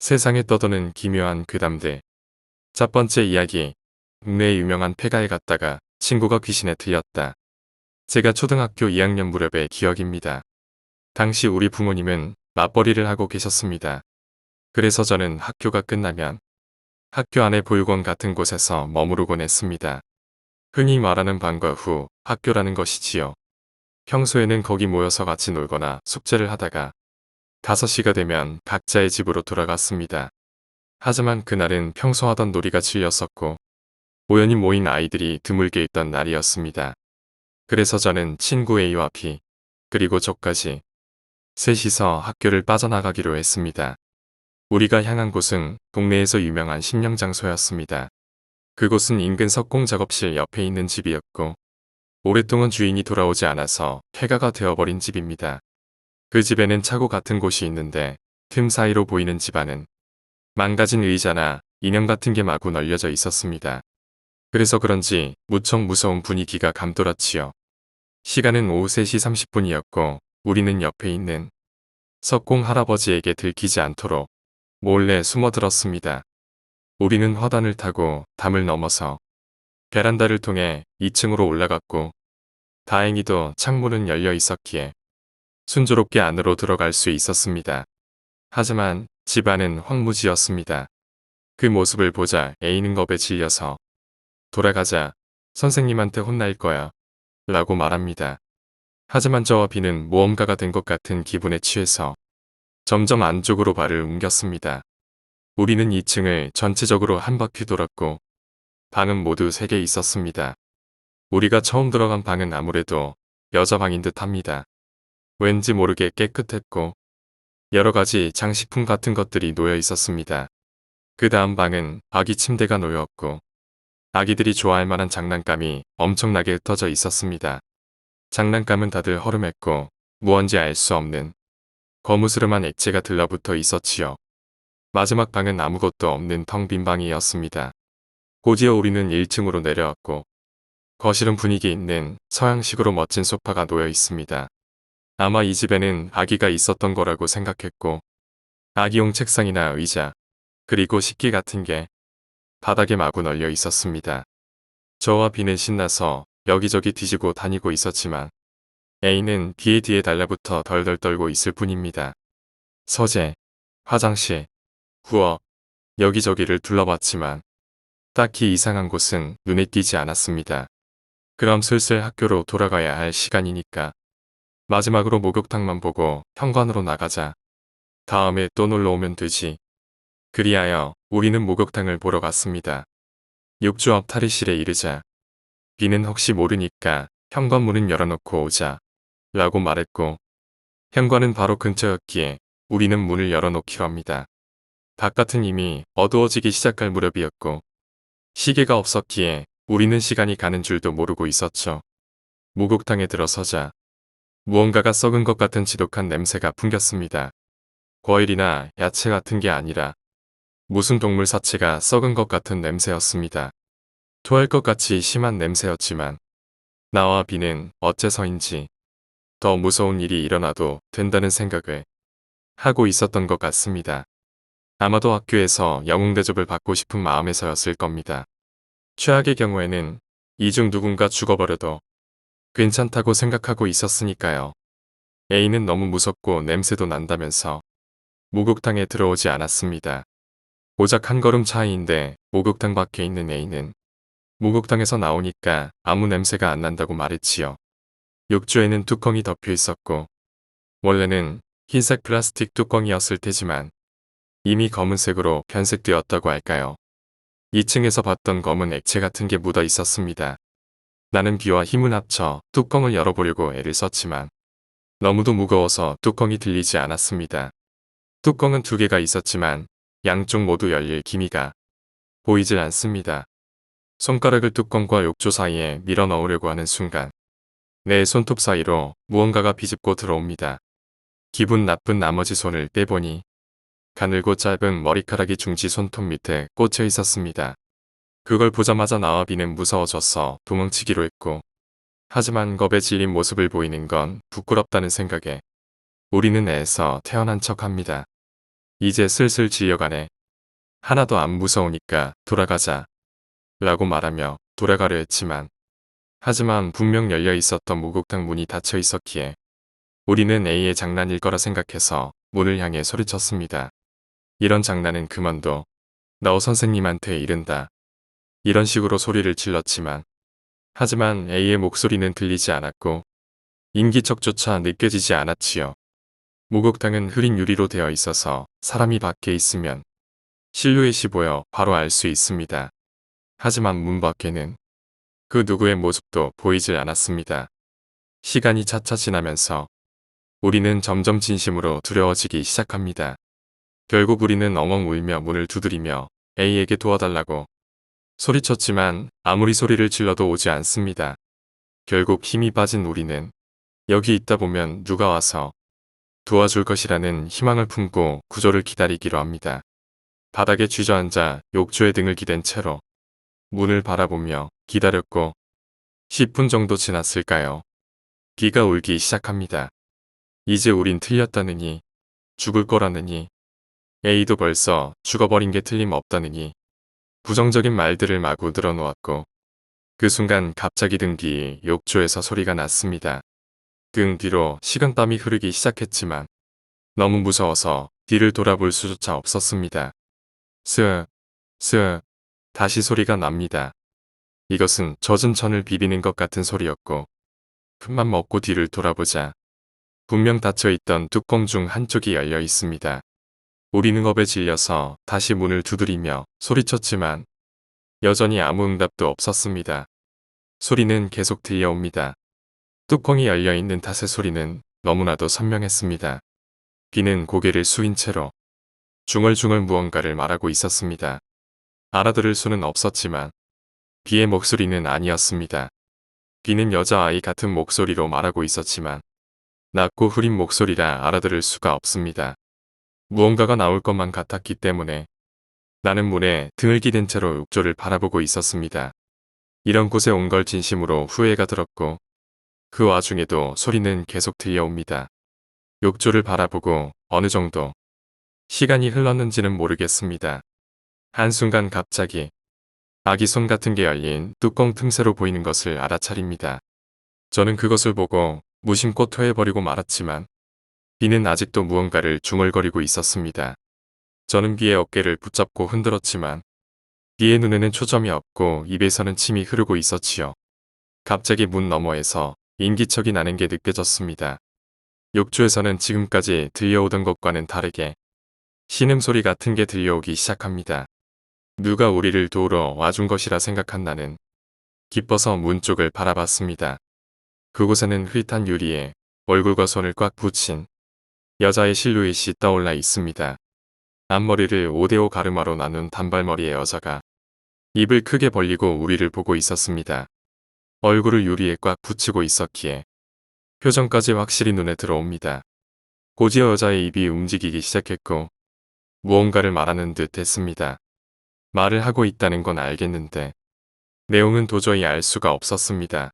세상에 떠도는 기묘한 괴담들. 첫 번째 이야기. 국내의 유명한 폐가에 갔다가 친구가 귀신에 들렸다. 제가 초등학교 2학년 무렵의 기억입니다. 당시 우리 부모님은 맞벌이를 하고 계셨습니다. 그래서 저는 학교가 끝나면 학교 안에 보육원 같은 곳에서 머무르곤 했습니다. 흔히 말하는 방과 후 학교라는 것이지요. 평소에는 거기 모여서 같이 놀거나 숙제를 하다가 5시가 되면 각자의 집으로 돌아갔습니다. 하지만 그날은 평소 하던 놀이가 질렸었고 우연히 모인 아이들이 드물게 있던 날이었습니다. 그래서 저는 친구 A와 B 그리고 저까지 셋이서 학교를 빠져나가기로 했습니다. 우리가 향한 곳은 동네에서 유명한 심령장소였습니다. 그곳은 인근 석공 작업실 옆에 있는 집이었고 오랫동안 주인이 돌아오지 않아서 폐가가 되어버린 집입니다. 그 집에는 차고 같은 곳이 있는데 틈 사이로 보이는 집 안은 망가진 의자나 인형 같은 게 마구 널려져 있었습니다. 그래서 그런지 무척 무서운 분위기가 감돌았지요. 시간은 오후 3시 30분이었고 우리는 옆에 있는 석공 할아버지에게 들키지 않도록 몰래 숨어들었습니다. 우리는 화단을 타고 담을 넘어서 베란다를 통해 2층으로 올라갔고 다행히도 창문은 열려 있었기에 순조롭게 안으로 들어갈 수 있었습니다. 하지만 집안은 황무지였습니다. 그 모습을 보자 A는 겁에 질려서 돌아가자, 선생님한테 혼날 거야 라고 말합니다. 하지만 저와 B는 모험가가 된 것 같은 기분에 취해서 점점 안쪽으로 발을 옮겼습니다. 우리는 2층을 전체적으로 한 바퀴 돌았고 방은 모두 3개 있었습니다. 우리가 처음 들어간 방은 아무래도 여자 방인 듯 합니다. 왠지 모르게 깨끗했고 여러 가지 장식품 같은 것들이 놓여 있었습니다. 그 다음 방은 아기 침대가 놓였고 아기들이 좋아할 만한 장난감이 엄청나게 흩어져 있었습니다. 장난감은 다들 허름했고 무언지 알 수 없는 거무스름한 액체가 들러붙어 있었지요. 마지막 방은 아무것도 없는 텅 빈 방이었습니다. 곧이어 우리는 1층으로 내려왔고 거실은 분위기 있는 서양식으로 멋진 소파가 놓여 있습니다. 아마 이 집에는 아기가 있었던 거라고 생각했고 아기용 책상이나 의자 그리고 식기 같은 게 바닥에 마구 널려 있었습니다. 저와 B는 신나서 여기저기 뒤지고 다니고 있었지만 A는 뒤에 달라붙어 덜덜 떨고 있을 뿐입니다. 서재, 화장실, 부엌, 여기저기를 둘러봤지만 딱히 이상한 곳은 눈에 띄지 않았습니다. 그럼 슬슬 학교로 돌아가야 할 시간이니까 마지막으로 목욕탕만 보고 현관으로 나가자. 다음에 또 놀러 오면 되지. 그리하여 우리는 목욕탕을 보러 갔습니다. 욕조 앞 탈의실에 이르자 B는 혹시 모르니까 현관문은 열어놓고 오자 라고 말했고 현관은 바로 근처였기에 우리는 문을 열어놓기로 합니다. 바깥은 이미 어두워지기 시작할 무렵이었고 시계가 없었기에 우리는 시간이 가는 줄도 모르고 있었죠. 목욕탕에 들어서자 무언가가 썩은 것 같은 지독한 냄새가 풍겼습니다. 과일이나 야채 같은 게 아니라 무슨 동물 사체가 썩은 것 같은 냄새였습니다. 토할 것 같이 심한 냄새였지만 나와 B는 어째서인지 더 무서운 일이 일어나도 된다는 생각을 하고 있었던 것 같습니다. 아마도 학교에서 영웅 대접을 받고 싶은 마음에서였을 겁니다. 최악의 경우에는 이 중 누군가 죽어버려도 괜찮다고 생각하고 있었으니까요. A는 너무 무섭고 냄새도 난다면서 목욕탕에 들어오지 않았습니다. 고작 한 걸음 차이인데 목욕탕 밖에 있는 A는 목욕탕에서 나오니까 아무 냄새가 안 난다고 말했지요. 욕조에는 뚜껑이 덮여 있었고 원래는 흰색 플라스틱 뚜껑이었을 테지만 이미 검은색으로 변색되었다고 할까요. 2층에서 봤던 검은 액체 같은 게 묻어 있었습니다. 나는 B와 힘을 합쳐 뚜껑을 열어보려고 애를 썼지만 너무도 무거워서 뚜껑이 들리지 않았습니다. 뚜껑은 2개가 있었지만 양쪽 모두 열릴 기미가 보이질 않습니다. 손가락을 뚜껑과 욕조 사이에 밀어 넣으려고 하는 순간 내 손톱 사이로 무언가가 비집고 들어옵니다. 기분 나쁜 나머지 손을 빼보니 가늘고 짧은 머리카락이 중지 손톱 밑에 꽂혀 있었습니다. 그걸 보자마자 나와 B는 무서워져서 도망치기로 했고 하지만 겁에 질린 모습을 보이는 건 부끄럽다는 생각에 우리는 애에서 태어난 척합니다. 이제 슬슬 질려가네. 하나도 안 무서우니까 돌아가자. 라고 말하며 돌아가려 했지만 하지만 분명 열려 있었던 목욕탕 문이 닫혀 있었기에 우리는 A의 장난일 거라 생각해서 문을 향해 소리쳤습니다. 이런 장난은 그만둬. 너 선생님한테 이른다. 이런 식으로 소리를 질렀지만 하지만 A의 목소리는 들리지 않았고 인기척조차 느껴지지 않았지요. 목욕탕은 흐린 유리로 되어 있어서 사람이 밖에 있으면 실루엣이 보여 바로 알 수 있습니다. 하지만 문 밖에는 그 누구의 모습도 보이질 않았습니다. 시간이 차차 지나면서 우리는 점점 진심으로 두려워지기 시작합니다. 결국 우리는 엉엉 울며 문을 두드리며 A에게 도와달라고 소리쳤지만 아무리 소리를 질러도 오지 않습니다. 결국 힘이 빠진 우리는 여기 있다 보면 누가 와서 도와줄 것이라는 희망을 품고 구조를 기다리기로 합니다. 바닥에 쥐저앉아 욕조에 등을 기댄 채로 문을 바라보며 기다렸고 10분 정도 지났을까요? 비가 울기 시작합니다. 이제 우린 틀렸다느니 죽을 거라느니 A도 벌써 죽어버린 게 틀림없다느니 부정적인 말들을 마구 늘어놓았고 그 순간 갑자기 등 뒤 욕조에서 소리가 났습니다. 등 뒤로 식은땀이 흐르기 시작했지만 너무 무서워서 뒤를 돌아볼 수조차 없었습니다. 스으, 스으, 다시 소리가 납니다. 이것은 젖은 천을 비비는 것 같은 소리였고 큰맘 먹고 뒤를 돌아보자 분명 닫혀있던 뚜껑 중 한쪽이 열려 있습니다. 우리는 겁에 질려서 다시 문을 두드리며 소리쳤지만 여전히 아무 응답도 없었습니다. 소리는 계속 들려옵니다. 뚜껑이 열려있는 탓에 소리는 너무나도 선명했습니다. 비는 고개를 숙인 채로 중얼중얼 무언가를 말하고 있었습니다. 알아들을 수는 없었지만 비의 목소리는 아니었습니다. 비는 여자아이 같은 목소리로 말하고 있었지만 낮고 흐린 목소리라 알아들을 수가 없습니다. 무언가가 나올 것만 같았기 때문에 나는 문에 등을 기댄 채로 욕조를 바라보고 있었습니다. 이런 곳에 온 걸 진심으로 후회가 들었고 그 와중에도 소리는 계속 들려옵니다. 욕조를 바라보고 어느 정도 시간이 흘렀는지는 모르겠습니다. 한순간 갑자기 아기 손 같은 게 열린 뚜껑 틈새로 보이는 것을 알아차립니다. 저는 그것을 보고 무심코 토해버리고 말았지만 비는 아직도 무언가를 중얼거리고 있었습니다. 저는 비의 어깨를 붙잡고 흔들었지만 비의 눈에는 초점이 없고 입에서는 침이 흐르고 있었지요. 갑자기 문 너머에서 인기척이 나는 게 느껴졌습니다. 욕조에서는 지금까지 들려오던 것과는 다르게 신음소리 같은 게 들려오기 시작합니다. 누가 우리를 도우러 와준 것이라 생각한 나는 기뻐서 문 쪽을 바라봤습니다. 그곳에는 흐릿한 유리에 얼굴과 손을 꽉 붙인 여자의 실루엣이 떠올라 있습니다. 앞머리를 5대5 가르마로 나눈 단발머리의 여자가 입을 크게 벌리고 우리를 보고 있었습니다. 얼굴을 유리에 꽉 붙이고 있었기에 표정까지 확실히 눈에 들어옵니다. 곧이어 여자의 입이 움직이기 시작했고 무언가를 말하는 듯 했습니다. 말을 하고 있다는 건 알겠는데 내용은 도저히 알 수가 없었습니다.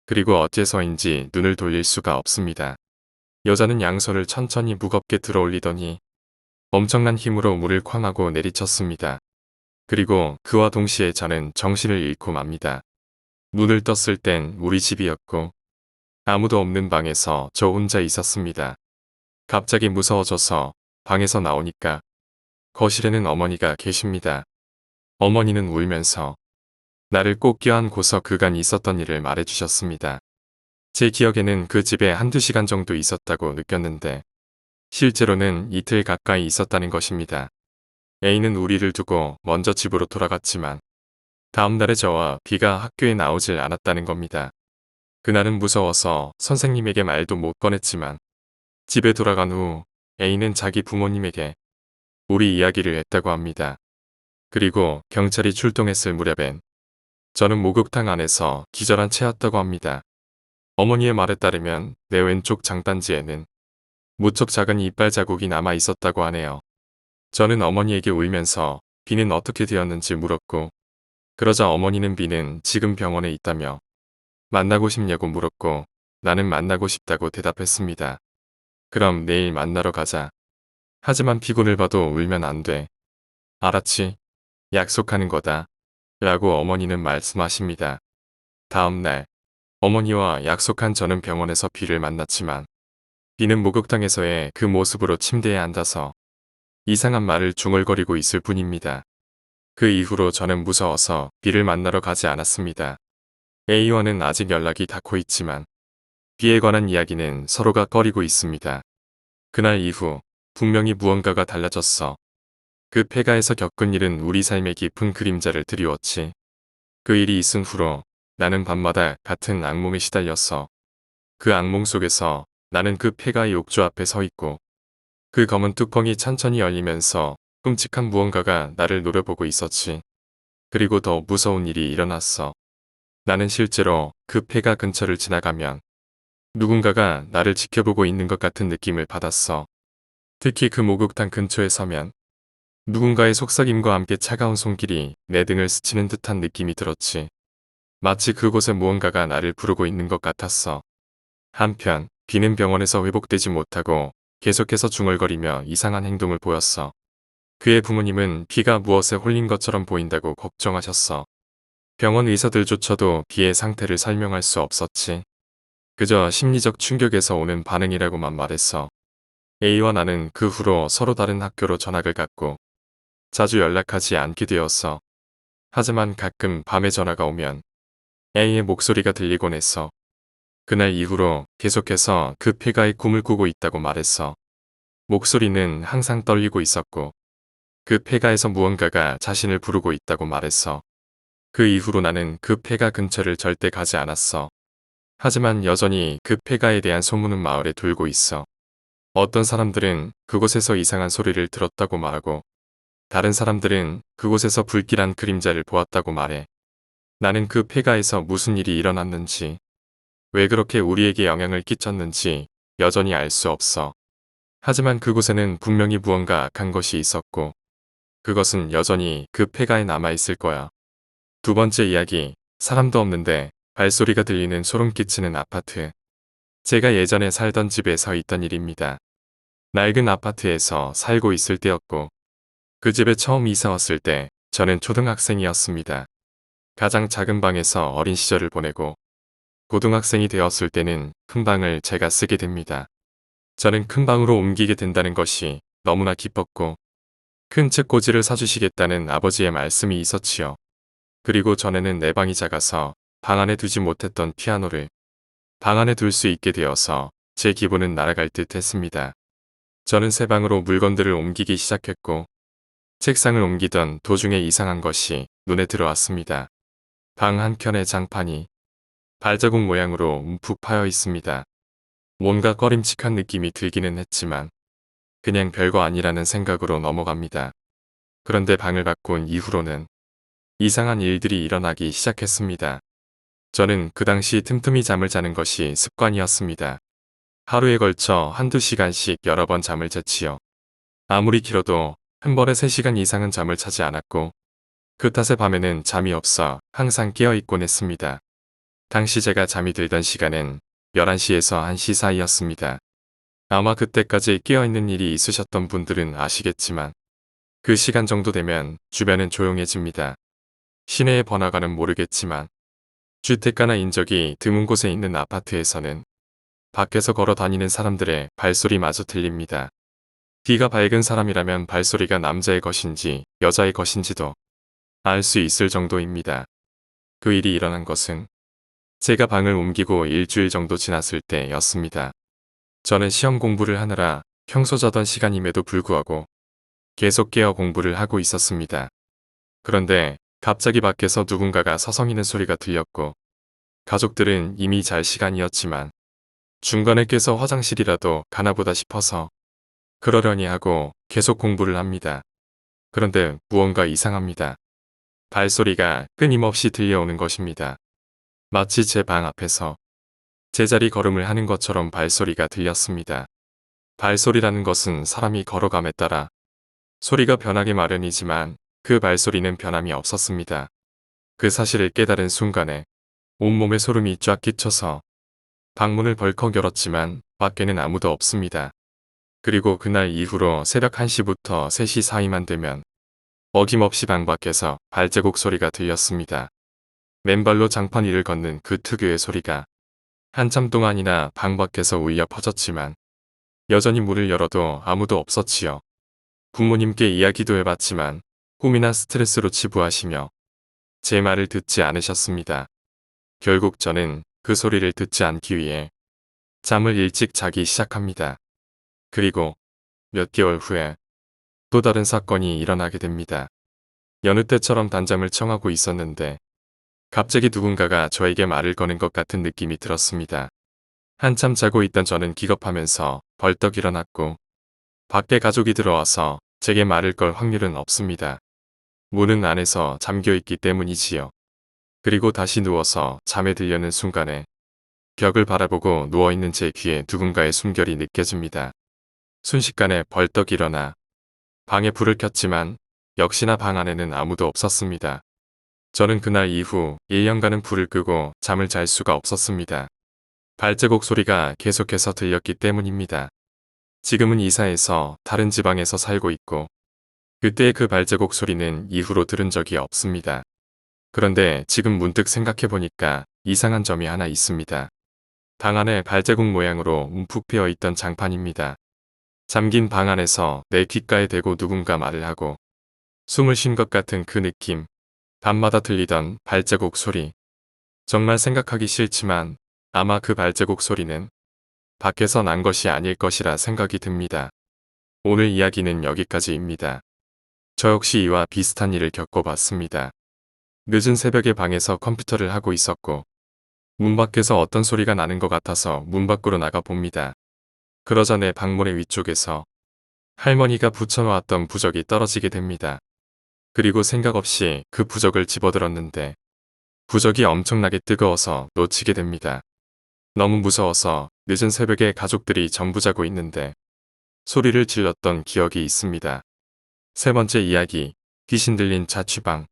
그리고 어째서인지 눈을 돌릴 수가 없습니다. 여자는 양손을 천천히 무겁게 들어올리더니 엄청난 힘으로 물을 쾅 하고 내리쳤습니다. 그리고 그와 동시에 저는 정신을 잃고 맙니다. 눈을 떴을 땐 우리 집이었고 아무도 없는 방에서 저 혼자 있었습니다. 갑자기 무서워져서 방에서 나오니까 거실에는 어머니가 계십니다. 어머니는 울면서 나를 꼭 껴안고서 그간 있었던 일을 말해주셨습니다. 제 기억에는 그 집에 한두 시간 정도 있었다고 느꼈는데 실제로는 이틀 가까이 있었다는 것입니다. A는 우리를 두고 먼저 집으로 돌아갔지만 다음 날에 저와 B가 학교에 나오질 않았다는 겁니다. 그날은 무서워서 선생님에게 말도 못 꺼냈지만 집에 돌아간 후 A는 자기 부모님에게 우리 이야기를 했다고 합니다. 그리고 경찰이 출동했을 무렵엔 저는 목욕탕 안에서 기절한 채였다고 합니다. 어머니의 말에 따르면 내 왼쪽 장단지에는 무척 작은 이빨 자국이 남아 있었다고 하네요. 저는 어머니에게 울면서 B는 어떻게 되었는지 물었고 그러자 어머니는 B는 지금 병원에 있다며 만나고 싶냐고 물었고 나는 만나고 싶다고 대답했습니다. 그럼 내일 만나러 가자. 하지만 피곤을 봐도 울면 안 돼. 알았지? 약속하는 거다. 라고 어머니는 말씀하십니다. 다음 날, 어머니와 약속한 저는 병원에서 비를 만났지만, 비는 목욕탕에서의 그 모습으로 침대에 앉아서 이상한 말을 중얼거리고 있을 뿐입니다. 그 이후로 저는 무서워서 비를 만나러 가지 않았습니다. A와는 아직 연락이 닿고 있지만, 비에 관한 이야기는 서로가 꺼리고 있습니다. 그날 이후 분명히 무언가가 달라졌어. 그 폐가에서 겪은 일은 우리 삶에 깊은 그림자를 드리웠지. 그 일이 있은 후로 나는 밤마다 같은 악몽에 시달렸어. 그 악몽 속에서 나는 그 폐가의 욕조 앞에 서 있고 그 검은 뚜껑이 천천히 열리면서 끔찍한 무언가가 나를 노려보고 있었지. 그리고 더 무서운 일이 일어났어. 나는 실제로 그 폐가 근처를 지나가면 누군가가 나를 지켜보고 있는 것 같은 느낌을 받았어. 특히 그 목욕탕 근처에 서면 누군가의 속삭임과 함께 차가운 손길이 내 등을 스치는 듯한 느낌이 들었지. 마치 그곳에 무언가가 나를 부르고 있는 것 같았어. 한편 비는 병원에서 회복되지 못하고 계속해서 중얼거리며 이상한 행동을 보였어. 그의 부모님은 비가 무엇에 홀린 것처럼 보인다고 걱정하셨어. 병원 의사들조차도 비의 상태를 설명할 수 없었지. 그저 심리적 충격에서 오는 반응이라고만 말했어. A와 나는 그 후로 서로 다른 학교로 전학을 갔고 자주 연락하지 않게 되었어. 하지만 가끔 밤에 전화가 오면 A의 목소리가 들리곤 했어. 그날 이후로 계속해서 그 폐가의 꿈을 꾸고 있다고 말했어. 목소리는 항상 떨리고 있었고 그 폐가에서 무언가가 자신을 부르고 있다고 말했어. 그 이후로 나는 그 폐가 근처를 절대 가지 않았어. 하지만 여전히 그 폐가에 대한 소문은 마을에 돌고 있어. 어떤 사람들은 그곳에서 이상한 소리를 들었다고 말하고 다른 사람들은 그곳에서 불길한 그림자를 보았다고 말해. 나는 그 폐가에서 무슨 일이 일어났는지, 왜 그렇게 우리에게 영향을 끼쳤는지 여전히 알 수 없어. 하지만 그곳에는 분명히 무언가 악한 것이 있었고, 그것은 여전히 그 폐가에 남아있을 거야. 두 번째 이야기, 사람도 없는데 발소리가 들리는 소름 끼치는 아파트. 제가 예전에 살던 집에 서 있던 일입니다. 낡은 아파트에서 살고 있을 때였고, 그 집에 처음 이사 왔을 때 저는 초등학생이었습니다. 가장 작은 방에서 어린 시절을 보내고 고등학생이 되었을 때는 큰 방을 제가 쓰게 됩니다. 저는 큰 방으로 옮기게 된다는 것이 너무나 기뻤고 큰 책꽂이를 사주시겠다는 아버지의 말씀이 있었지요. 그리고 전에는 내 방이 작아서 방 안에 두지 못했던 피아노를 방 안에 둘 수 있게 되어서 제 기분은 날아갈 듯 했습니다. 저는 새 방으로 물건들을 옮기기 시작했고 책상을 옮기던 도중에 이상한 것이 눈에 들어왔습니다. 방 한켠의 장판이 발자국 모양으로 움푹 파여 있습니다. 뭔가 꺼림칙한 느낌이 들기는 했지만 그냥 별거 아니라는 생각으로 넘어갑니다. 그런데 방을 바꾼 이후로는 이상한 일들이 일어나기 시작했습니다. 저는 그 당시 틈틈이 잠을 자는 것이 습관이었습니다. 하루에 걸쳐 한두 시간씩 여러 번 잠을 잤지요. 아무리 길어도 한 번에 3시간 이상은 잠을 자지 않았고 그 탓에 밤에는 잠이 없어 항상 깨어있곤 했습니다. 당시 제가 잠이 들던 시간은 11시에서 1시 사이였습니다. 아마 그때까지 깨어있는 일이 있으셨던 분들은 아시겠지만 그 시간 정도 되면 주변은 조용해집니다. 시내의 번화가는 모르겠지만 주택가나 인적이 드문 곳에 있는 아파트에서는 밖에서 걸어 다니는 사람들의 발소리마저 들립니다. 귀가 밝은 사람이라면 발소리가 남자의 것인지 여자의 것인지도 알 수 있을 정도입니다. 그 일이 일어난 것은 제가 방을 옮기고 일주일 정도 지났을 때였습니다. 저는 시험 공부를 하느라 평소 자던 시간임에도 불구하고 계속 깨어 공부를 하고 있었습니다. 그런데 갑자기 밖에서 누군가가 서성이는 소리가 들렸고 가족들은 이미 잘 시간이었지만 중간에 깨서 화장실이라도 가나보다 싶어서 그러려니 하고 계속 공부를 합니다. 그런데 무언가 이상합니다. 발소리가 끊임없이 들려오는 것입니다. 마치 제 방 앞에서 제자리 걸음을 하는 것처럼 발소리가 들렸습니다. 발소리라는 것은 사람이 걸어감에 따라 소리가 변하기 마련이지만 그 발소리는 변함이 없었습니다. 그 사실을 깨달은 순간에 온몸에 소름이 쫙 끼쳐서 방문을 벌컥 열었지만 밖에는 아무도 없습니다. 그리고 그날 이후로 새벽 1시부터 3시 사이만 되면 어김없이 방 밖에서 발자국 소리가 들렸습니다. 맨발로 장판 위를 걷는 그 특유의 소리가 한참 동안이나 방 밖에서 울려 퍼졌지만 여전히 문을 열어도 아무도 없었지요. 부모님께 이야기도 해봤지만 꿈이나 스트레스로 치부하시며 제 말을 듣지 않으셨습니다. 결국 저는 그 소리를 듣지 않기 위해 잠을 일찍 자기 시작합니다. 그리고 몇 개월 후에 또 다른 사건이 일어나게 됩니다. 여느 때처럼 단잠을 청하고 있었는데 갑자기 누군가가 저에게 말을 거는 것 같은 느낌이 들었습니다. 한참 자고 있던 저는 기겁하면서 벌떡 일어났고 밖에 가족이 들어와서 제게 말을 걸 확률은 없습니다. 문은 안에서 잠겨있기 때문이지요. 그리고 다시 누워서 잠에 들려는 순간에 벽을 바라보고 누워있는 제 귀에 누군가의 숨결이 느껴집니다. 순식간에 벌떡 일어나 방에 불을 켰지만 역시나 방 안에는 아무도 없었습니다. 저는 그날 이후 1년간은 불을 끄고 잠을 잘 수가 없었습니다. 발자국 소리가 계속해서 들렸기 때문입니다. 지금은 이사해서 다른 지방에서 살고 있고 그때의 그 발자국 소리는 이후로 들은 적이 없습니다. 그런데 지금 문득 생각해보니까 이상한 점이 하나 있습니다. 방 안에 발자국 모양으로 움푹 패여 있던 장판입니다. 잠긴 방 안에서 내 귓가에 대고 누군가 말을 하고 숨을 쉰 것 같은 그 느낌, 밤마다 들리던 발자국 소리. 정말 생각하기 싫지만 아마 그 발자국 소리는 밖에서 난 것이 아닐 것이라 생각이 듭니다. 오늘 이야기는 여기까지입니다. 저 역시 이와 비슷한 일을 겪어봤습니다. 늦은 새벽에 방에서 컴퓨터를 하고 있었고 문 밖에서 어떤 소리가 나는 것 같아서 문 밖으로 나가 봅니다. 그러자 내 방문의 위쪽에서 할머니가 붙여놓았던 부적이 떨어지게 됩니다. 그리고 생각 없이 그 부적을 집어들었는데 부적이 엄청나게 뜨거워서 놓치게 됩니다. 너무 무서워서 늦은 새벽에 가족들이 전부 자고 있는데 소리를 질렀던 기억이 있습니다. 세 번째 이야기, 귀신 들린 자취방.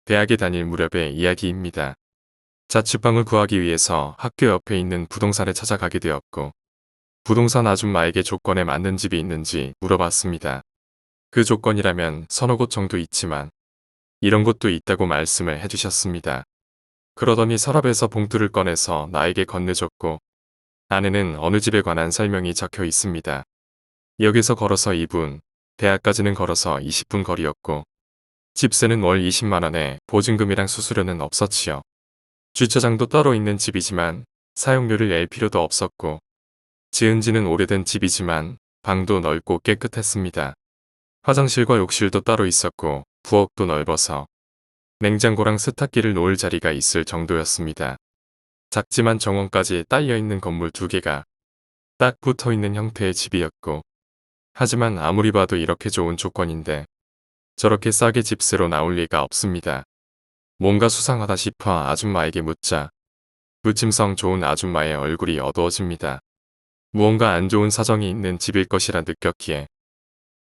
대학에 다닐 무렵의 이야기입니다. 자취방을 구하기 위해서 학교 옆에 있는 부동산에 찾아가게 되었고 부동산 아줌마에게 조건에 맞는 집이 있는지 물어봤습니다. 그 조건이라면 서너 곳 정도 있지만 이런 곳도 있다고 말씀을 해주셨습니다. 그러더니 서랍에서 봉투를 꺼내서 나에게 건네줬고 안에는 어느 집에 관한 설명이 적혀 있습니다. 여기서 걸어서 2분, 대학까지는 걸어서 20분 거리였고 집세는 월 20만 원에 보증금이랑 수수료는 없었지요. 주차장도 따로 있는 집이지만 사용료를 낼 필요도 없었고 지은 지는 오래된 집이지만 방도 넓고 깨끗했습니다. 화장실과 욕실도 따로 있었고 부엌도 넓어서 냉장고랑 세탁기를 놓을 자리가 있을 정도였습니다. 작지만 정원까지 딸려있는 건물 2개가 딱 붙어있는 형태의 집이었고 하지만 아무리 봐도 이렇게 좋은 조건인데 저렇게 싸게 집세로 나올 리가 없습니다. 뭔가 수상하다 싶어 아줌마에게 묻자 부침성 좋은 아줌마의 얼굴이 어두워집니다. 무언가 안 좋은 사정이 있는 집일 것이라 느꼈기에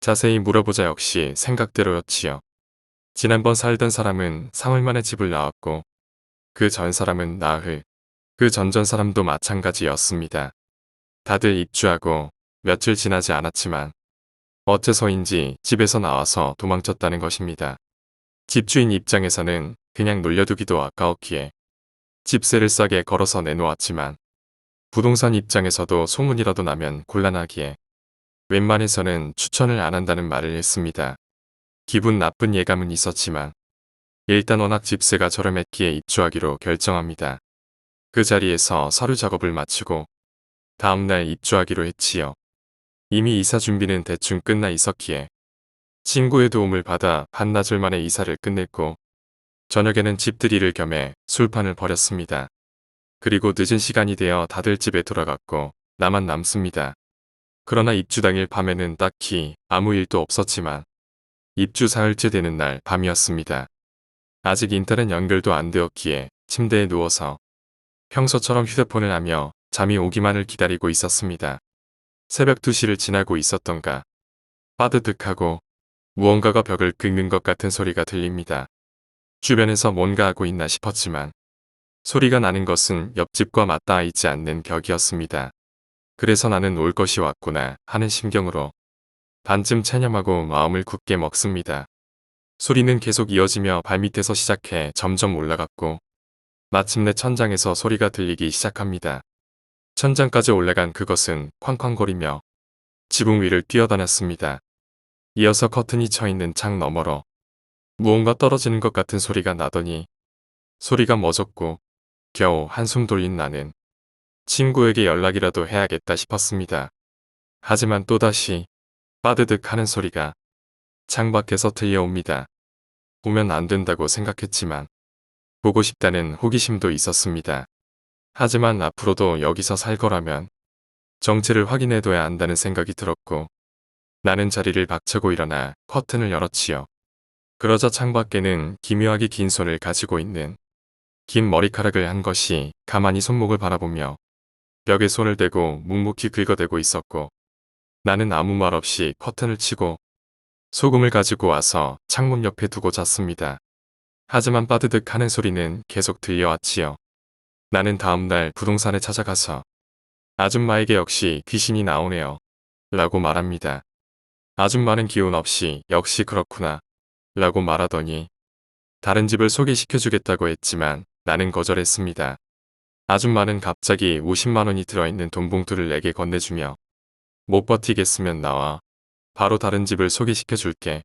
자세히 물어보자 역시 생각대로였지요. 지난번 살던 사람은 사흘 만에 집을 나왔고 그 전 사람은 나흘, 그 전전 사람도 마찬가지였습니다. 다들 입주하고 며칠 지나지 않았지만 어째서인지 집에서 나와서 도망쳤다는 것입니다. 집주인 입장에서는 그냥 놀려두기도 아까웠기에 집세를 싸게 걸어서 내놓았지만 부동산 입장에서도 소문이라도 나면 곤란하기에 웬만해서는 추천을 안 한다는 말을 했습니다. 기분 나쁜 예감은 있었지만 일단 워낙 집세가 저렴했기에 입주하기로 결정합니다. 그 자리에서 서류 작업을 마치고 다음날 입주하기로 했지요. 이미 이사 준비는 대충 끝나 있었기에 친구의 도움을 받아 반나절 만에 이사를 끝냈고 저녁에는 집들이를 겸해 술판을 벌였습니다. 그리고 늦은 시간이 되어 다들 집에 돌아갔고 나만 남습니다. 그러나 입주 당일 밤에는 딱히 아무 일도 없었지만 입주 사흘째 되는 날 밤이었습니다. 아직 인터넷 연결도 안 되었기에 침대에 누워서 평소처럼 휴대폰을 하며 잠이 오기만을 기다리고 있었습니다. 새벽 2시를 지나고 있었던가 빠드득하고 무언가가 벽을 긁는 것 같은 소리가 들립니다. 주변에서 뭔가 하고 있나 싶었지만 소리가 나는 것은 옆집과 맞닿아 있지 않는 벽이었습니다. 그래서 나는 올 것이 왔구나 하는 심경으로 반쯤 체념하고 마음을 굳게 먹습니다. 소리는 계속 이어지며 발밑에서 시작해 점점 올라갔고 마침내 천장에서 소리가 들리기 시작합니다. 천장까지 올라간 그것은 쾅쾅거리며 지붕 위를 뛰어다녔습니다. 이어서 커튼이 쳐있는 창 너머로 무언가 떨어지는 것 같은 소리가 나더니 소리가 멎었고 겨우 한숨 돌린 나는 친구에게 연락이라도 해야겠다 싶었습니다. 하지만 또다시 빠드득 하는 소리가 창밖에서 들려옵니다. 보면 안 된다고 생각했지만 보고 싶다는 호기심도 있었습니다. 하지만 앞으로도 여기서 살 거라면 정체를 확인해둬야 한다는 생각이 들었고 나는 자리를 박차고 일어나 커튼을 열었지요. 그러자 창밖에는 기묘하게 긴 손을 가지고 있는 긴 머리카락을 한 것이 가만히 손목을 바라보며 벽에 손을 대고 묵묵히 긁어대고 있었고 나는 아무 말 없이 커튼을 치고 소금을 가지고 와서 창문 옆에 두고 잤습니다. 하지만 빠드득 하는 소리는 계속 들려왔지요. 나는 다음날 부동산에 찾아가서 아줌마에게 역시 귀신이 나오네요. 라고 말합니다. 아줌마는 기운 없이 역시 그렇구나. 라고 말하더니 다른 집을 소개시켜주겠다고 했지만 나는 거절했습니다. 아줌마는 갑자기 50만 원이 들어있는 돈 봉투를 내게 건네주며 못 버티겠으면 나와. 바로 다른 집을 소개시켜줄게.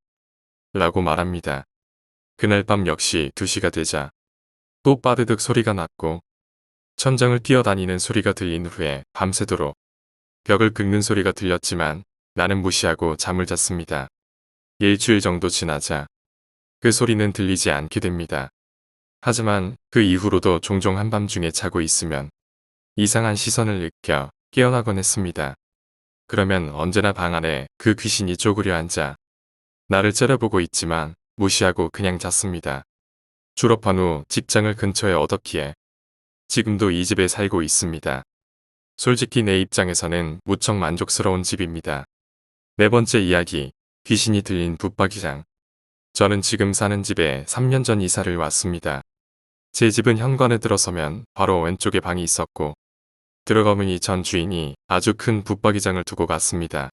라고 말합니다. 그날 밤 역시 2시가 되자 또 빠드득 소리가 났고 천장을 뛰어다니는 소리가 들린 후에 밤새도록 벽을 긁는 소리가 들렸지만 나는 무시하고 잠을 잤습니다. 일주일 정도 지나자 그 소리는 들리지 않게 됩니다. 하지만 그 이후로도 종종 한밤중에 자고 있으면 이상한 시선을 느껴 깨어나곤 했습니다. 그러면 언제나 방 안에 그 귀신이 쪼그려 앉아 나를 째려보고 있지만 무시하고 그냥 잤습니다. 졸업한 후 직장을 근처에 얻었기에 지금도 이 집에 살고 있습니다. 솔직히 내 입장에서는 무척 만족스러운 집입니다. 네 번째 이야기, 귀신이 들린 붙박이장. 저는 지금 사는 집에 3년 전 이사를 왔습니다. 제 집은 현관에 들어서면 바로 왼쪽에 방이 있었고 들어가보니 전 주인이 아주 큰 붙박이장을 두고 갔습니다.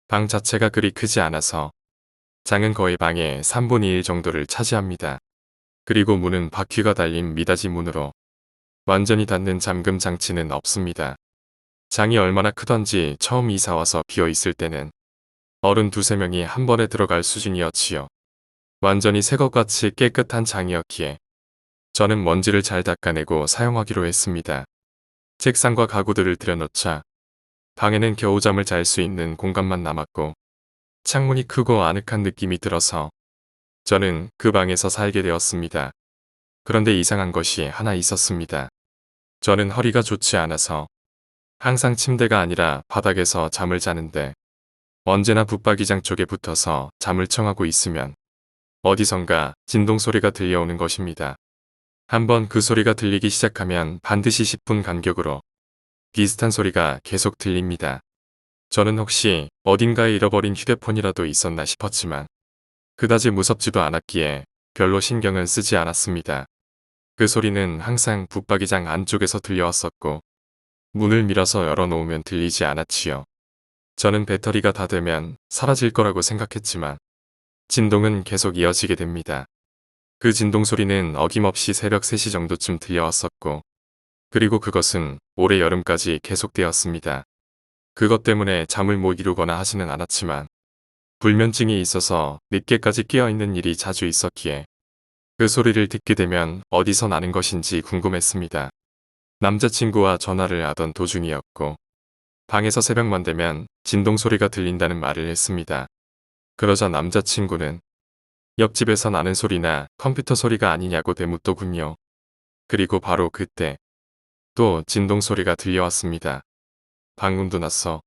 방 자체가 그리 크지 않아서 장은 거의 방의 3분의 1 정도를 차지합니다. 그리고 문은 바퀴가 달린 미닫이 문으로 완전히 닫는 잠금 장치는 없습니다. 장이 얼마나 크던지 처음 이사 와서 비어 있을 때는 어른 2~3명이 한 번에 들어갈 수준이었지요. 완전히 새것같이 깨끗한 장이었기에 저는 먼지를 잘 닦아내고 사용하기로 했습니다. 책상과 가구들을 들여놓자 방에는 겨우 잠을 잘 수 있는 공간만 남았고 창문이 크고 아늑한 느낌이 들어서 저는 그 방에서 살게 되었습니다. 그런데 이상한 것이 하나 있었습니다. 저는 허리가 좋지 않아서 항상 침대가 아니라 바닥에서 잠을 자는데 언제나 붙박이장 쪽에 붙어서 잠을 청하고 있으면 어디선가 진동 소리가 들려오는 것입니다. 한번 그 소리가 들리기 시작하면 반드시 10분 간격으로 비슷한 소리가 계속 들립니다. 저는 혹시 어딘가에 잃어버린 휴대폰이라도 있었나 싶었지만 그다지 무섭지도 않았기에 별로 신경은 쓰지 않았습니다. 그 소리는 항상 붙박이장 안쪽에서 들려왔었고 문을 밀어서 열어놓으면 들리지 않았지요. 저는 배터리가 다 되면 사라질 거라고 생각했지만 진동은 계속 이어지게 됩니다. 그 진동 소리는 어김없이 새벽 3시 정도쯤 들려왔었고 그리고 그것은 올해 여름까지 계속되었습니다. 그것 때문에 잠을 못 이루거나 하지는 않았지만 불면증이 있어서 늦게까지 깨어있는 일이 자주 있었기에 그 소리를 듣게 되면 어디서 나는 것인지 궁금했습니다. 남자친구와 전화를 하던 도중이었고 방에서 새벽만 되면 진동 소리가 들린다는 말을 했습니다. 그러자 남자친구는 옆집에서 나는 소리나 컴퓨터 소리가 아니냐고 되묻더군요. 그리고 바로 그때 또 진동 소리가 들려왔습니다. 방금도 났어.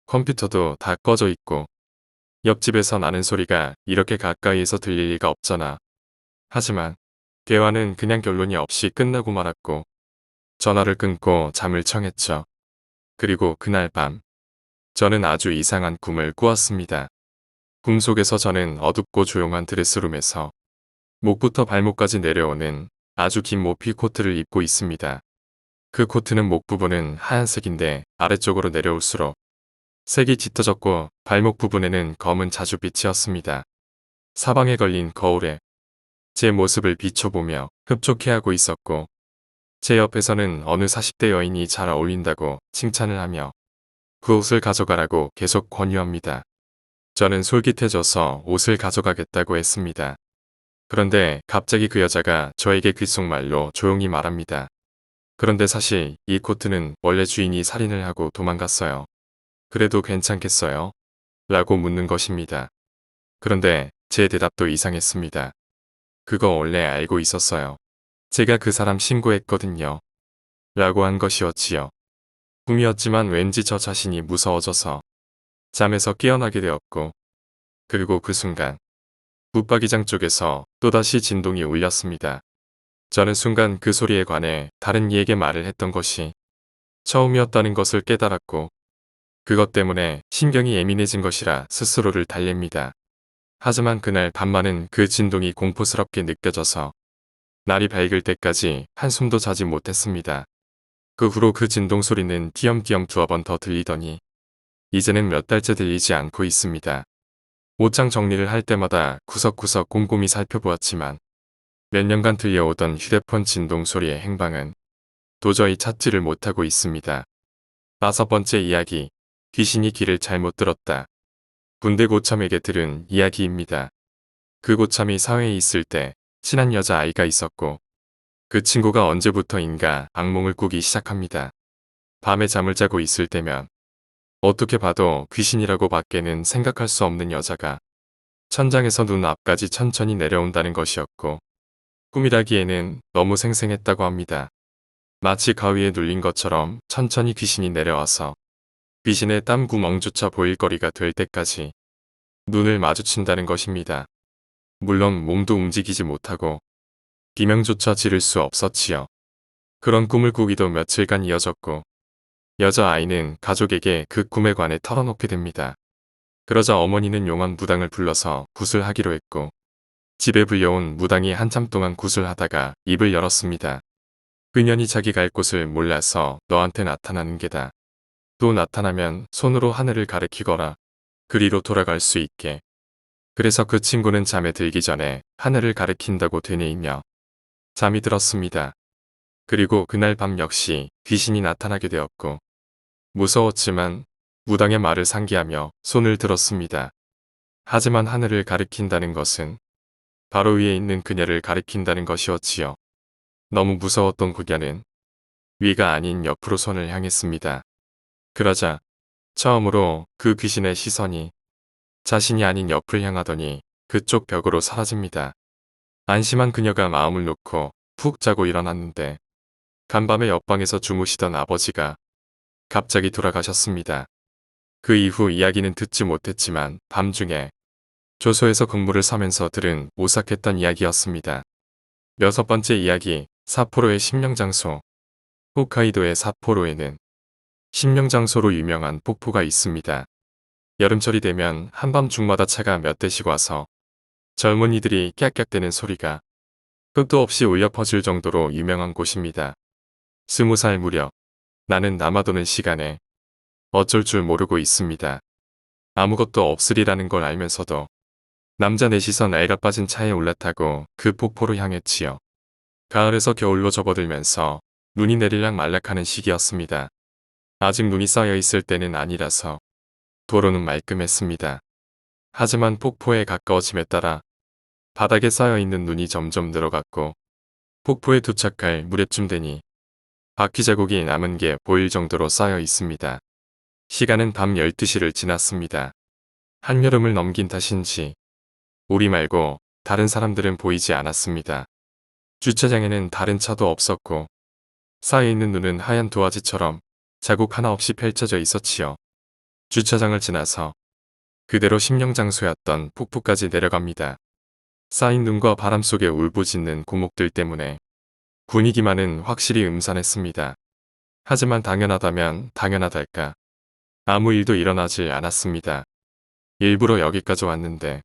컴퓨터도 다 꺼져 있고 옆집에서 나는 소리가 이렇게 가까이에서 들릴 리가 없잖아. 하지만 대화는 그냥 결론이 없이 끝나고 말았고 전화를 끊고 잠을 청했죠. 그리고 그날 밤 저는 아주 이상한 꿈을 꾸었습니다. 꿈속에서 저는 어둡고 조용한 드레스룸에서 목부터 발목까지 내려오는 아주 긴 모피 코트를 입고 있습니다. 그 코트는 목 부분은 하얀색인데 아래쪽으로 내려올수록 색이 짙어졌고 발목 부분에는 검은 자줏빛이었습니다. 사방에 걸린 거울에 제 모습을 비춰보며 흡족해하고 있었고 제 옆에서는 어느 40대 여인이 잘 어울린다고 칭찬을 하며 그 옷을 가져가라고 계속 권유합니다. 저는 솔깃해져서 옷을 가져가겠다고 했습니다. 그런데 갑자기 그 여자가 저에게 귓속말로 조용히 말합니다. 그런데 사실 이 코트는 원래 주인이 살인을 하고 도망갔어요. 그래도 괜찮겠어요? 라고 묻는 것입니다. 그런데 제 대답도 이상했습니다. 그거 원래 알고 있었어요. 제가 그 사람 신고했거든요. 라고 한 것이었지요. 꿈이었지만 왠지 저 자신이 무서워져서 잠에서 깨어나게 되었고 그리고 그 순간 붙박이장 쪽에서 또다시 진동이 울렸습니다. 저는 순간 그 소리에 관해 다른 이에게 말을 했던 것이 처음이었다는 것을 깨달았고 그것 때문에 신경이 예민해진 것이라 스스로를 달랩니다. 하지만 그날 밤만은 그 진동이 공포스럽게 느껴져서 날이 밝을 때까지 한숨도 자지 못했습니다. 그 후로 그 진동 소리는 띄엄띄엄 2번 더 들리더니 이제는 몇 달째 들리지 않고 있습니다. 옷장 정리를 할 때마다 구석구석 꼼꼼히 살펴보았지만 몇 년간 들려오던 휴대폰 진동 소리의 행방은 도저히 찾지를 못하고 있습니다. 5번째 이야기, 귀신이 길을 잘못 들었다. 군대 고참에게 들은 이야기입니다. 그 고참이 사회에 있을 때 친한 여자아이가 있었고 그 친구가 언제부터인가 악몽을 꾸기 시작합니다. 밤에 잠을 자고 있을 때면 어떻게 봐도 귀신이라고 밖에는 생각할 수 없는 여자가 천장에서 눈 앞까지 천천히 내려온다는 것이었고 꿈이라기에는 너무 생생했다고 합니다. 마치 가위에 눌린 것처럼 천천히 귀신이 내려와서 귀신의 땀구멍조차 보일 거리가 될 때까지 눈을 마주친다는 것입니다. 물론 몸도 움직이지 못하고 비명조차 지를 수 없었지요. 그런 꿈을 꾸기도 며칠간 이어졌고 여자아이는 가족에게 그 꿈에 관해 털어놓게 됩니다. 그러자 어머니는 용원 무당을 불러서 구슬하기로 했고 집에 불려온 무당이 한참 동안 구슬하다가 입을 열었습니다. 그년이 자기 갈 곳을 몰라서 너한테 나타나는 게다. 또 나타나면 손으로 하늘을 가리키거라. 그리로 돌아갈 수 있게. 그래서 그 친구는 잠에 들기 전에 하늘을 가리킨다고 되뇌이며 잠이 들었습니다. 그리고 그날 밤 역시 귀신이 나타나게 되었고 무서웠지만 무당의 말을 상기하며 손을 들었습니다. 하지만 하늘을 가리킨다는 것은 바로 위에 있는 그녀를 가리킨다는 것이었지요. 너무 무서웠던 그녀는 위가 아닌 옆으로 손을 향했습니다. 그러자 처음으로 그 귀신의 시선이 자신이 아닌 옆을 향하더니 그쪽 벽으로 사라집니다. 안심한 그녀가 마음을 놓고 푹 자고 일어났는데 간밤에 옆방에서 주무시던 아버지가 갑자기 돌아가셨습니다. 그 이후 이야기는 듣지 못했지만 밤중에 조소에서 근무를 서면서 들은 오싹했던 이야기였습니다. 6번째 이야기, 삿포로의 심령장소. 홋카이도의 삿포로에는 심령장소로 유명한 폭포가 있습니다. 여름철이 되면 한밤중마다 차가 몇 대씩 와서 젊은이들이 깍깍대는 소리가 끝도 없이 울려 퍼질 정도로 유명한 곳입니다. 20살 무렵 나는 남아도는 시간에 어쩔 줄 모르고 있습니다. 아무것도 없으리라는 걸 알면서도 남자 넷이서 날가 빠진 차에 올라타고 그 폭포로 향했지요. 가을에서 겨울로 접어들면서 눈이 내릴락 말락하는 시기였습니다. 아직 눈이 쌓여 있을 때는 아니라서 도로는 말끔했습니다. 하지만 폭포에 가까워짐에 따라 바닥에 쌓여있는 눈이 점점 늘어갔고 폭포에 도착할 무렵쯤 되니 바퀴 자국이 남은 게 보일 정도로 쌓여 있습니다. 시간은 밤 12시를 지났습니다. 한여름을 넘긴 탓인지 우리 말고 다른 사람들은 보이지 않았습니다. 주차장에는 다른 차도 없었고 쌓여있는 눈은 하얀 도화지처럼 자국 하나 없이 펼쳐져 있었지요. 주차장을 지나서 그대로 심령장소였던 폭포까지 내려갑니다. 쌓인 눈과 바람 속에 울부짖는 고목들 때문에 분위기만은 확실히 음산했습니다. 하지만 당연하다면 당연하달까. 아무 일도 일어나지 않았습니다. 일부러 여기까지 왔는데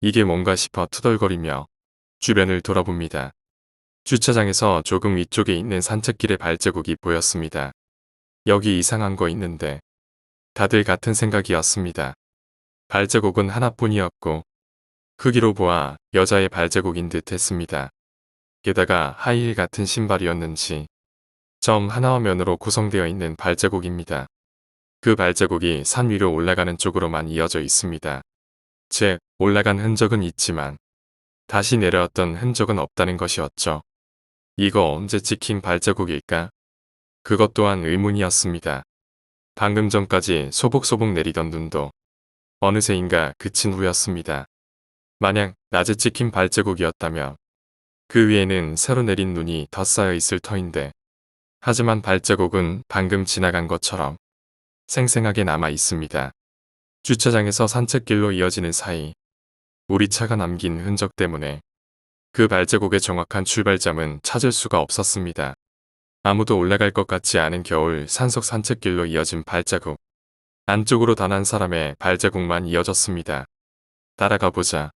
이게 뭔가 싶어 투덜거리며 주변을 돌아봅니다. 주차장에서 조금 위쪽에 있는 산책길의 발자국이 보였습니다. 여기 이상한 거 있는데 다들 같은 생각이었습니다. 발자국은 하나뿐이었고 크기로 보아 여자의 발자국인 듯 했습니다. 게다가 하이힐 같은 신발이었는지 점 하나와 면으로 구성되어 있는 발자국입니다. 그 발자국이 산 위로 올라가는 쪽으로만 이어져 있습니다. 즉, 올라간 흔적은 있지만 다시 내려왔던 흔적은 없다는 것이었죠. 이거 언제 찍힌 발자국일까? 그것 또한 의문이었습니다. 방금 전까지 소복소복 내리던 눈도 어느새인가 그친 후였습니다. 만약 낮에 찍힌 발자국이었다면 그 위에는 새로 내린 눈이 더 쌓여 있을 터인데, 하지만 발자국은 방금 지나간 것처럼 생생하게 남아 있습니다. 주차장에서 산책길로 이어지는 사이 우리 차가 남긴 흔적 때문에 그 발자국의 정확한 출발점은 찾을 수가 없었습니다. 아무도 올라갈 것 같지 않은 겨울 산속 산책길로 이어진 발자국. 안쪽으로 단 한 사람의 발자국만 이어졌습니다. 따라가 보자.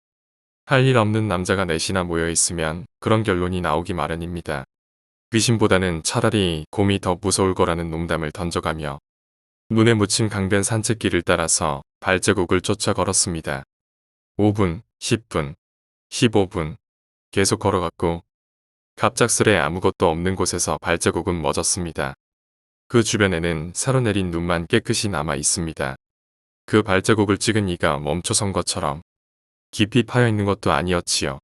할 일 없는 남자가 넷이나 모여 있으면 그런 결론이 나오기 마련입니다. 귀신보다는 차라리 곰이 더 무서울 거라는 농담을 던져가며 눈에 묻힌 강변 산책길을 따라서 발자국을 쫓아 걸었습니다. 5분, 10분, 15분 계속 걸어갔고 갑작스레 아무것도 없는 곳에서 발자국은 멎었습니다. 그 주변에는 새로 내린 눈만 깨끗이 남아 있습니다. 그 발자국을 찍은 이가 멈춰선 것처럼 깊이 파여 있는 것도 아니었지요.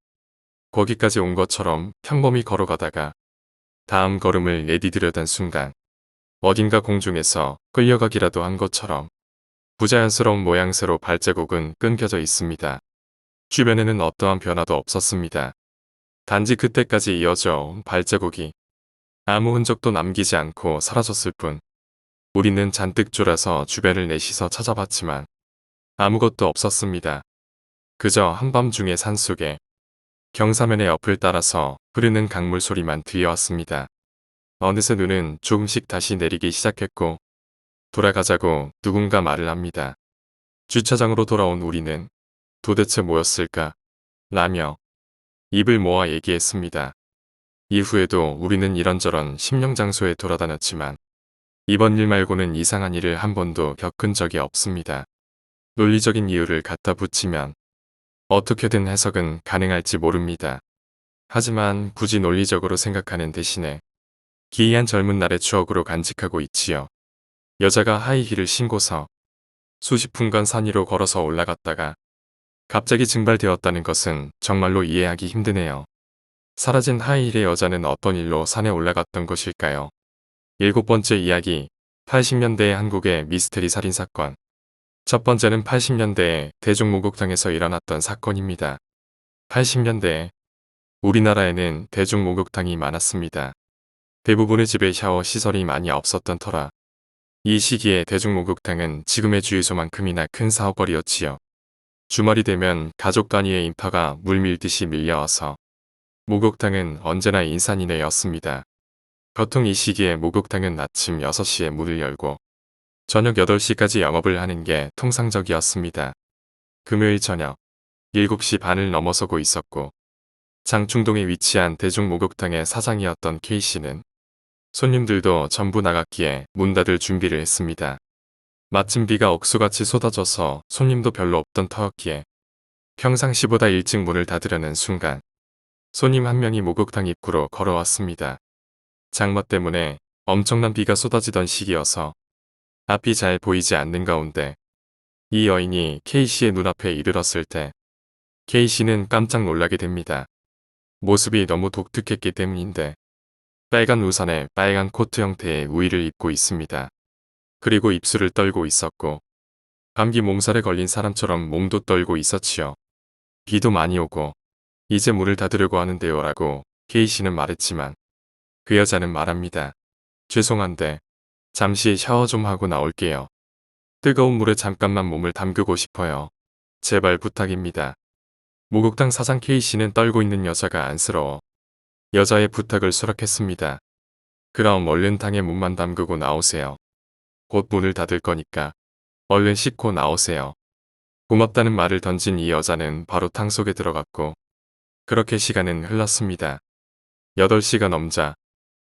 거기까지 온 것처럼 평범히 걸어가다가 다음 걸음을 내디디려던 순간 어딘가 공중에서 끌려가기라도 한 것처럼 부자연스러운 모양새로 발자국은 끊겨져 있습니다. 주변에는 어떠한 변화도 없었습니다. 단지 그때까지 이어져 온 발자국이 아무 흔적도 남기지 않고 사라졌을 뿐. 우리는 잔뜩 졸아서 주변을 내시서 찾아봤지만 아무것도 없었습니다. 그저 한밤중의 산속에 경사면의 옆을 따라서 흐르는 강물 소리만 들려왔습니다. 어느새 눈은 조금씩 다시 내리기 시작했고 돌아가자고 누군가 말을 합니다. 주차장으로 돌아온 우리는 도대체 뭐였을까? 라며 입을 모아 얘기했습니다. 이후에도 우리는 이런저런 심령장소에 돌아다녔지만 이번 일 말고는 이상한 일을 한 번도 겪은 적이 없습니다. 논리적인 이유를 갖다 붙이면 어떻게든 해석은 가능할지 모릅니다. 하지만 굳이 논리적으로 생각하는 대신에 기이한 젊은 날의 추억으로 간직하고 있지요. 여자가 하이힐을 신고서 수십 분간 산 위로 걸어서 올라갔다가 갑자기 증발되었다는 것은 정말로 이해하기 힘드네요. 사라진 하이힐의 여자는 어떤 일로 산에 올라갔던 것일까요? 7번째 이야기, 80년대의 한국의 미스테리 살인사건. 첫 번째는 80년대에 대중목욕탕에서 일어났던 사건입니다. 80년대에 우리나라에는 대중목욕탕이 많았습니다. 대부분의 집에 샤워 시설이 많이 없었던 터라 이 시기에 대중목욕탕은 지금의 주유소만큼이나 큰 사업거리였지요. 주말이 되면 가족 단위의 인파가 물밀듯이 밀려와서 목욕탕은 언제나 인산인해였습니다. 보통 이 시기에 목욕탕은 아침 6시에 문을 열고 저녁 8시까지 영업을 하는 게 통상적이었습니다. 금요일 저녁 7시 반을 넘어서고 있었고 장충동에 위치한 대중목욕탕의 사장이었던 K씨는 손님들도 전부 나갔기에 문 닫을 준비를 했습니다. 마침 비가 억수같이 쏟아져서 손님도 별로 없던 터였기에 평상시보다 일찍 문을 닫으려는 순간 손님 한 명이 목욕탕 입구로 걸어왔습니다. 장마 때문에 엄청난 비가 쏟아지던 시기여서 앞이 잘 보이지 않는 가운데 이 여인이 K씨의 눈앞에 이르렀을 때 K씨는 깜짝 놀라게 됩니다. 모습이 너무 독특했기 때문인데 빨간 우산에 빨간 코트 형태의 우의를 입고 있습니다. 그리고 입술을 떨고 있었고 감기 몸살에 걸린 사람처럼 몸도 떨고 있었지요. 비도 많이 오고 이제 문을 닫으려고 하는데요 라고 K씨는 말했지만 그 여자는 말합니다. 죄송한데 잠시 샤워 좀 하고 나올게요. 뜨거운 물에 잠깐만 몸을 담그고 싶어요. 제발 부탁입니다. 목욕탕 사장 K씨는 떨고 있는 여자가 안쓰러워 여자의 부탁을 수락했습니다. 그럼 얼른 탕에 몸만 담그고 나오세요. 곧 문을 닫을 거니까 얼른 씻고 나오세요. 고맙다는 말을 던진 이 여자는 바로 탕 속에 들어갔고 그렇게 시간은 흘렀습니다. 8시가 넘자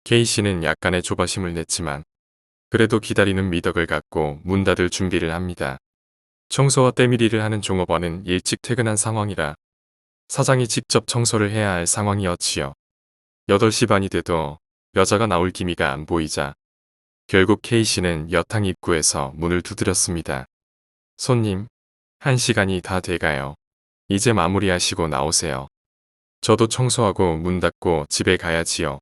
K씨는 약간의 조바심을 냈지만 그래도 기다리는 미덕을 갖고 문 닫을 준비를 합니다. 청소와 때밀이를 하는 종업원은 일찍 퇴근한 상황이라 사장이 직접 청소를 해야 할 상황이었지요. 8시 반이 돼도 여자가 나올 기미가 안 보이자 결국 K씨는 여탕 입구에서 문을 두드렸습니다. 손님, 1시간이 다 돼가요. 이제 마무리하시고 나오세요. 저도 청소하고 문 닫고 집에 가야지요.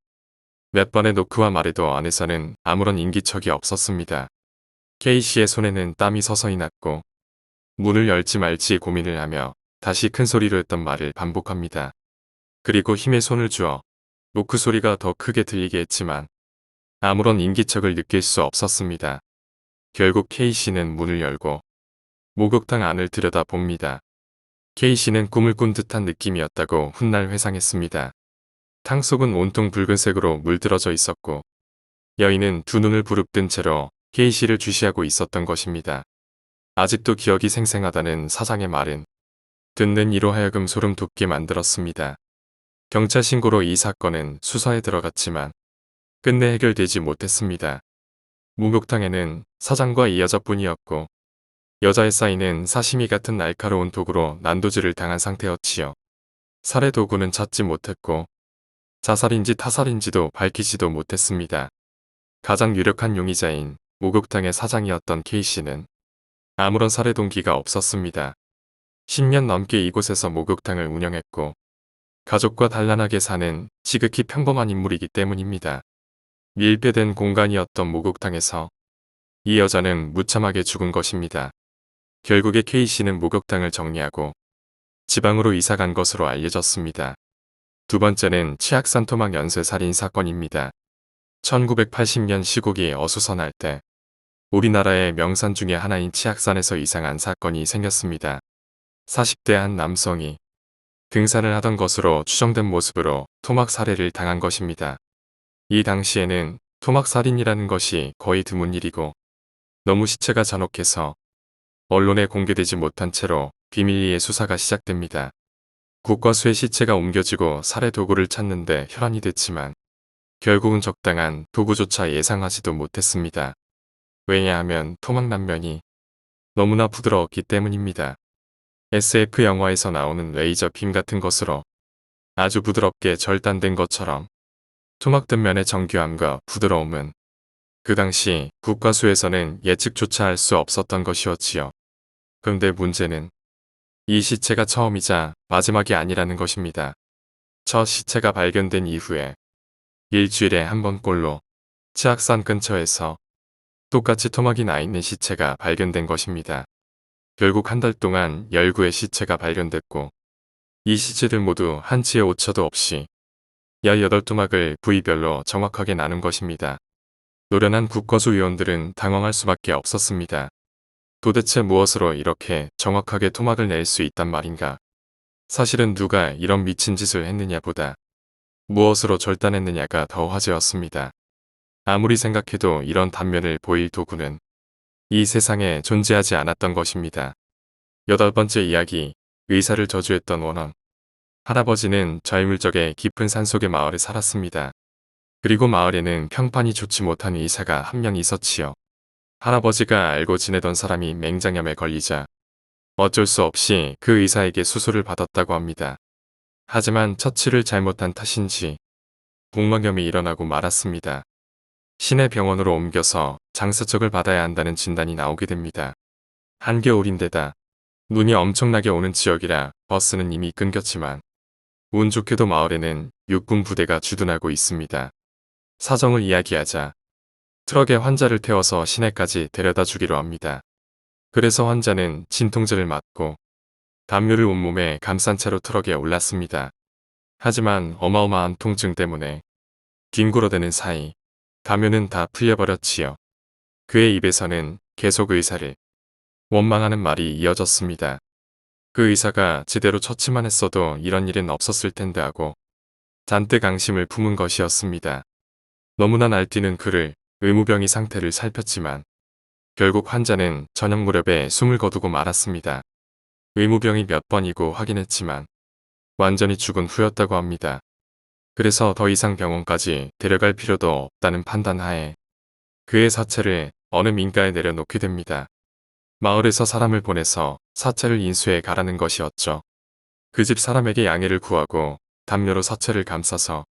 몇 번의 노크와 말에도 안에서는 아무런 인기척이 없었습니다. K씨의 손에는 땀이 서서히 났고 문을 열지 말지 고민을 하며 다시 큰 소리로 했던 말을 반복합니다. 그리고 힘에 손을 주어 노크 소리가 더 크게 들리게 했지만 아무런 인기척을 느낄 수 없었습니다. 결국 K씨는 문을 열고 목욕탕 안을 들여다봅니다. K씨는 꿈을 꾼 듯한 느낌이었다고 훗날 회상했습니다. 탕 속은 온통 붉은색으로 물들어져 있었고 여인은 두 눈을 부릅뜬 채로 K씨를 주시하고 있었던 것입니다. 아직도 기억이 생생하다는 사장의 말은 듣는 이로 하여금 소름 돋게 만들었습니다. 경찰 신고로 이 사건은 수사에 들어갔지만 끝내 해결되지 못했습니다. 목욕탕에는 사장과 이 여자뿐이었고 여자의 사인은 사시미 같은 날카로운 도구로 난도질을 당한 상태였지요. 살해 도구는 찾지 못했고 자살인지 타살인지도 밝히지도 못했습니다. 가장 유력한 용의자인 목욕탕의 사장이었던 K씨는 아무런 살해 동기가 없었습니다. 10년 넘게 이곳에서 목욕탕을 운영했고 가족과 단란하게 사는 지극히 평범한 인물이기 때문입니다. 밀폐된 공간이었던 목욕탕에서 이 여자는 무참하게 죽은 것입니다. 결국에 K씨는 목욕탕을 정리하고 지방으로 이사간 것으로 알려졌습니다. 두 번째는 치악산 토막 연쇄 살인 사건입니다. 1980년 시국이 어수선할 때 우리나라의 명산 중의 하나인 치악산에서 이상한 사건이 생겼습니다. 40대 한 남성이 등산을 하던 것으로 추정된 모습으로 토막 살해를 당한 것입니다. 이 당시에는 토막 살인이라는 것이 거의 드문 일이고 너무 시체가 잔혹해서 언론에 공개되지 못한 채로 비밀리에 수사가 시작됩니다. 국과수의 시체가 옮겨지고 살해 도구를 찾는데 혈안이 됐지만 결국은 적당한 도구조차 예상하지도 못했습니다. 왜냐하면 토막 난면이 너무나 부드러웠기 때문입니다. SF 영화에서 나오는 레이저 빔 같은 것으로 아주 부드럽게 절단된 것처럼 토막된 면의 정교함과 부드러움은 그 당시 국과수에서는 예측조차 할 수 없었던 것이었지요. 그런데 문제는 이 시체가 처음이자 마지막이 아니라는 것입니다. 첫 시체가 발견된 이후에 일주일에 한 번꼴로 치악산 근처에서 똑같이 토막이 나 있는 시체가 발견된 것입니다. 결국 한 달 동안 19의 시체가 발견됐고 이 시체들 모두 한치의 오차도 없이 18토막을 부위별로 정확하게 나눈 것입니다. 노련한 국과수 위원들은 당황할 수밖에 없었습니다. 도대체 무엇으로 이렇게 정확하게 토막을 낼 수 있단 말인가? 사실은 누가 이런 미친 짓을 했느냐보다 무엇으로 절단했느냐가 더 화제였습니다. 아무리 생각해도 이런 단면을 보일 도구는 이 세상에 존재하지 않았던 것입니다. 8번째 이야기, 의사를 저주했던 원혼. 할아버지는 젊을 적에 깊은 산속의 마을에 살았습니다. 그리고 마을에는 평판이 좋지 못한 의사가 한 명 있었지요. 할아버지가 알고 지내던 사람이 맹장염에 걸리자 어쩔 수 없이 그 의사에게 수술을 받았다고 합니다. 하지만 처치를 잘못한 탓인지 복막염이 일어나고 말았습니다. 시내 병원으로 옮겨서 장사적을 받아야 한다는 진단이 나오게 됩니다. 한겨울인데다 눈이 엄청나게 오는 지역이라 버스는 이미 끊겼지만 운 좋게도 마을에는 육군 부대가 주둔하고 있습니다. 사정을 이야기하자 트럭에 환자를 태워서 시내까지 데려다 주기로 합니다. 그래서 환자는 진통제를 맞고 담요를 온몸에 감싼 채로 트럭에 올랐습니다. 하지만 어마어마한 통증 때문에 뒹굴어대는 사이 담요는 다 풀려버렸지요. 그의 입에서는 계속 의사를 원망하는 말이 이어졌습니다. 그 의사가 제대로 처치만 했어도 이런 일은 없었을 텐데 하고 잔뜩 앙심을 품은 것이었습니다. 너무나 날뛰는 그를 의무병이 상태를 살폈지만 결국 환자는 저녁 무렵에 숨을 거두고 말았습니다. 의무병이 몇 번이고 확인했지만 완전히 죽은 후였다고 합니다. 그래서 더 이상 병원까지 데려갈 필요도 없다는 판단하에 그의 사체를 어느 민가에 내려놓게 됩니다. 마을에서 사람을 보내서 사체를 인수해 가라는 것이었죠. 그 집 사람에게 양해를 구하고 담요로 사체를 감싸서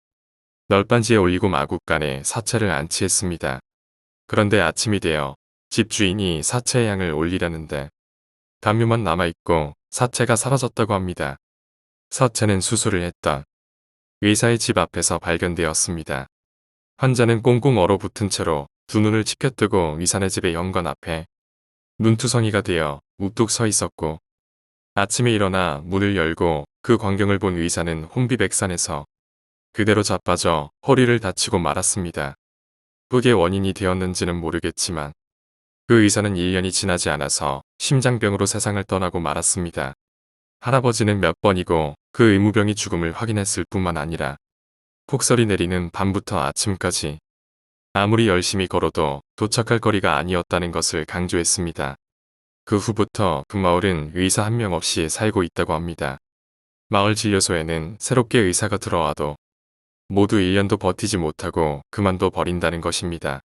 널빤지에 올리고 마구간에 사체를 안치했습니다. 그런데 아침이 되어 집 주인이 사체의 양을 올리려는데 담요만 남아있고 사체가 사라졌다고 합니다. 사체는 수술을 했던 의사의 집 앞에서 발견되었습니다. 환자는 꽁꽁 얼어붙은 채로 두 눈을 치켜뜨고 의사네 집의 현관 앞에 눈투성이가 되어 우뚝 서 있었고 아침에 일어나 문을 열고 그 광경을 본 의사는 혼비백산해서 그대로 자빠져 허리를 다치고 말았습니다. 그게 원인이 되었는지는 모르겠지만 그 의사는 1년이 지나지 않아서 심장병으로 세상을 떠나고 말았습니다. 할아버지는 몇 번이고 그 의무병이 죽음을 확인했을 뿐만 아니라 폭설이 내리는 밤부터 아침까지 아무리 열심히 걸어도 도착할 거리가 아니었다는 것을 강조했습니다. 그 후부터 그 마을은 의사 한 명 없이 살고 있다고 합니다. 마을 진료소에는 새롭게 의사가 들어와도 모두 1년도 버티지 못하고 그만둬 버린다는 것입니다.